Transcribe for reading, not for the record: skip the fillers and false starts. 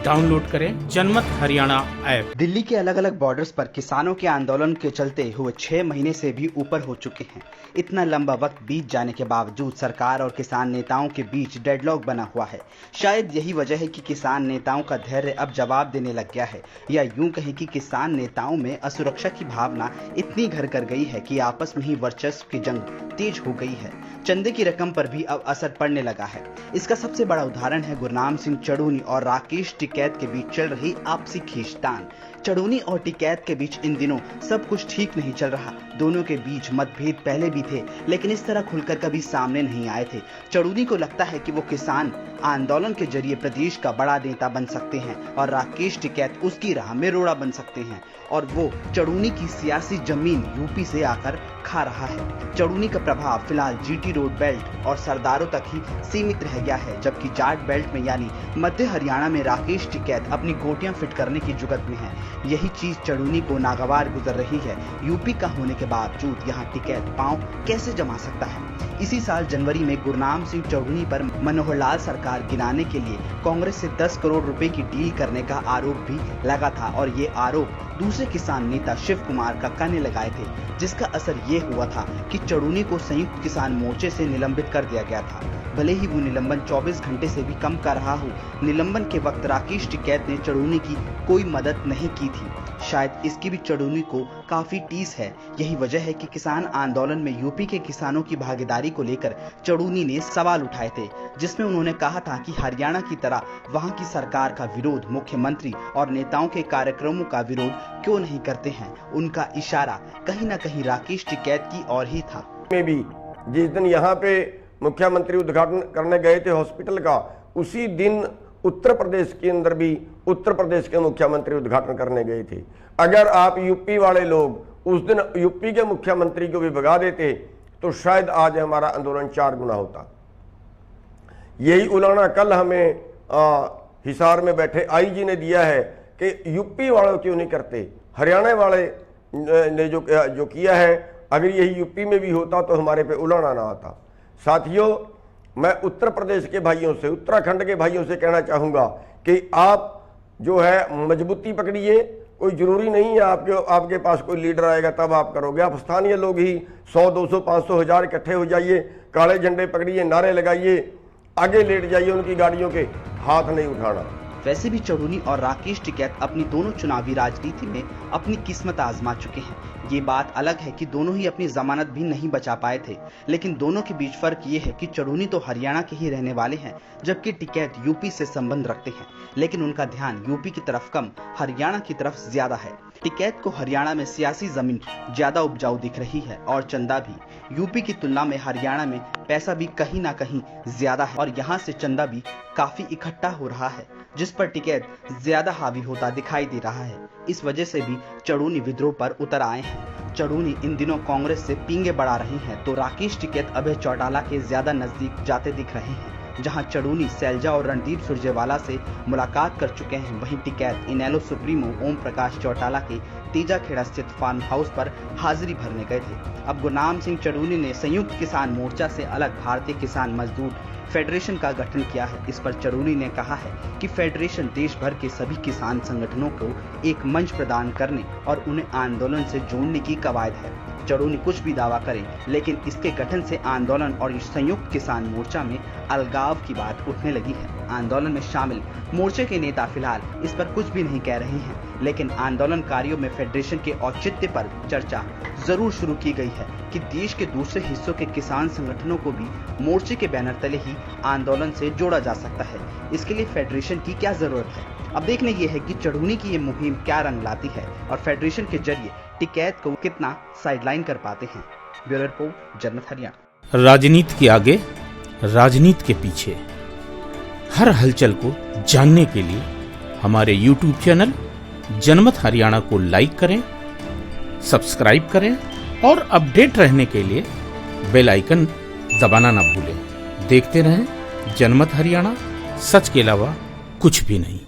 Download करें जनमत Haryana app. Delhi के अलग अलग बॉर्डर्स पर किसानों के आंदोलन के चलते हुए 6 महीने से भी ऊपर हो चुके हैं। इतना लंबा वक्त बीत जाने के बावजूद सरकार और किसान नेताओं के बीच डेडलॉक बना हुआ है। शायद यही वजह है कि किसान नेताओं का धैर्य अब जवाब देने लग गया है, या यूं कहें कि किसान नेताओं में असुरक्षा की भावना इतनी घर कर गई है कि आपस में ही वर्चस्व की जंग तेज हो गई है। चंदे की रकम पर भी अब असर पड़ने लगा है। इसका सबसे बड़ा उदाहरण है गुरनाम सिंह चढ़ूनी और राकेश टिकैत के बीच चल रही आपसी खींचतान। चढ़ूनी और टिकैत के बीच इन दिनों सब कुछ ठीक नहीं चल रहा। दोनों के बीच मतभेद पहले भी थे, लेकिन इस तरह खुलकर कभी सामने नहीं आए थे। चढ़ूनी को लगता है कि वो किसान आंदोलन के जरिए प्रदेश का बड़ा नेता बन सकते हैं और राकेश टिकैत उसकी राह में रोड़ा बन सकते हैं, और वो चढ़ूनी की सियासी जमीन यूपी से आकर खा रहा है। चढ़ूनी का प्रभाव फिलहाल जीटी रोड बेल्ट और सरदारों तक ही सीमित रह गया है, जबकि जाट बेल्ट में यानी मध्य हरियाणा में राकेश टिकैत अपनी गोटियां फिट करने की जुगत में है। यही चीज चढ़ूनी को नागवार गुजर रही है। यूपी का होने के बावजूद यहाँ टिकैत पांव कैसे जमा सकता है। इसी साल जनवरी में गुरनाम सिंह चढ़ूनी पर मनोहर लाल सरकार गिराने के लिए कांग्रेस से 10 करोड़ रुपए की डील करने का आरोप भी लगा था, और ये आरोप दूसरे किसान नेता शिव कुमार काका ने लगाए थे, जिसका असर ये हुआ था कि चढ़ूनी को संयुक्त किसान मोर्चे से निलंबित कर दिया गया था। भले ही वो निलंबन 24 घंटे से भी कम का रहा हो, निलंबन के वक्त राकेश टिकैत ने चढ़ूनी की कोई मदद नहीं की थी। शायद इसकी भी चढ़ूनी को काफी टीस है। यही वजह है कि किसान आंदोलन में यूपी के किसानों की भागीदारी को लेकर चढ़ूनी ने सवाल उठाए थे, जिसमें उन्होंने कहा था कि हरियाणा की तरह वहां की सरकार का विरोध मुख्यमंत्री और नेताओं के कार्यक्रमों का विरोध क्यों नहीं करते हैं। उनका इशारा कहीं न कहीं राकेश टिकैत की ओर ही था। में भी जिस दिन यहाँ पे मुख्यमंत्री उद्घाटन करने गए थे हॉस्पिटल का, उसी दिन उत्तर प्रदेश के अंदर भी उत्तर प्रदेश के मुख्यमंत्री उद्घाटन करने गए थे। अगर आप यूपी वाले लोग उस दिन यूपी के मुख्यमंत्री को भी भगा देते तो शायद आज हमारा आंदोलन 4 गुना होता। यही उलाना कल हमें हिसार में बैठे आईजी ने दिया है कि यूपी वालों क्यों नहीं करते, हरियाणा वाले ने जो किया है, अगर यही यूपी में भी होता तो हमारे पे उलाना ना आता। साथियों, मैं उत्तर प्रदेश के भाइयों से, उत्तराखंड के भाइयों से कहना चाहूँगा कि आप जो है मजबूती पकड़िए। कोई जरूरी नहीं है आपके पास कोई लीडर आएगा तब आप करोगे। आप स्थानीय लोग ही 100, 200, 500, 1000 इकट्ठे हो जाइए, काले झंडे पकड़िए, नारे लगाइए, आगे लेट जाइए, उनकी गाड़ियों के हाथ नहीं उठाना। वैसे भी चढ़ूनी और राकेश टिकैत अपनी दोनों चुनावी राजनीति में अपनी किस्मत आजमा चुके हैं। ये बात अलग है कि दोनों ही अपनी जमानत भी नहीं बचा पाए थे, लेकिन दोनों के बीच फर्क ये है कि चढ़ूनी तो हरियाणा के ही रहने वाले हैं, जबकि टिकैत यूपी से संबंध रखते हैं, लेकिन उनका ध्यान यूपी की तरफ कम, हरियाणा की तरफ ज्यादा है। टिकैत को हरियाणा में सियासी जमीन ज्यादा उपजाऊ दिख रही है और चंदा भी यूपी की तुलना में हरियाणा में पैसा भी कहीं ना कहीं ज्यादा है, और यहाँ से चंदा भी काफी इकट्ठा हो रहा है, जिस पर टिकैत ज्यादा हावी होता दिखाई दे रहा है। इस वजह से भी चढ़ूनी विद्रोह पर उतर आए हैं। चढ़ूनी इन दिनों कांग्रेस से पींगे बढ़ा रही हैं, तो राकेश टिकैत अभय चौटाला के ज्यादा नजदीक जाते दिख रहे हैं। जहां चढ़ूनी सैलजा और रणदीप सुरजेवाला से मुलाकात कर चुके हैं, वहीं टिकैत इनेलो सुप्रीमो ओम प्रकाश चौटाला के तेजाखेड़ा स्थित फार्म हाउस पर हाजिरी भरने गए थे। अब गुरनाम सिंह चढ़ूनी ने संयुक्त किसान मोर्चा से अलग भारतीय किसान मजदूर फेडरेशन का गठन किया है। इस पर चढ़ूनी ने कहा है कि फेडरेशन देश भर के सभी किसान संगठनों को एक मंच प्रदान करने और उन्हें आंदोलन से जोड़ने की कवायद है। चढ़ूनी कुछ भी दावा करें, लेकिन इसके गठन से आंदोलन और संयुक्त किसान मोर्चा में अलगाव की बात उठने लगी है। आंदोलन में शामिल मोर्चे के नेता फिलहाल इस पर कुछ भी नहीं कह रहे हैं, लेकिन आंदोलनकारियों में फेडरेशन के औचित्य पर चर्चा जरूर शुरू की गई है कि देश के दूसरे हिस्सों के किसान संगठनों को भी मोर्चे के बैनर तले ही आंदोलन से जोड़ा जा सकता है। इसके लिए फेडरेशन की क्या जरूरत है? अब देखने ये है कि चढ़ूनी की ये मुहिम क्या रंग लाती है और फेडरेशन के जरिए टिकैत को कितना साइडलाइन कर पाते हैं। ब्यूरो रिपोर्ट, जनमत हरियाणा। राजनीति के आगे, राजनीति के पीछे, हर हलचल को जानने के लिए हमारे YouTube चैनल जनमत हरियाणा को लाइक करें, सब्सक्राइब करें और अपडेट रहने के लिए बेल आइकन दबाना ना भूलें। देखते रहें जनमत हरियाणा, सच के अलावा कुछ भी नहीं।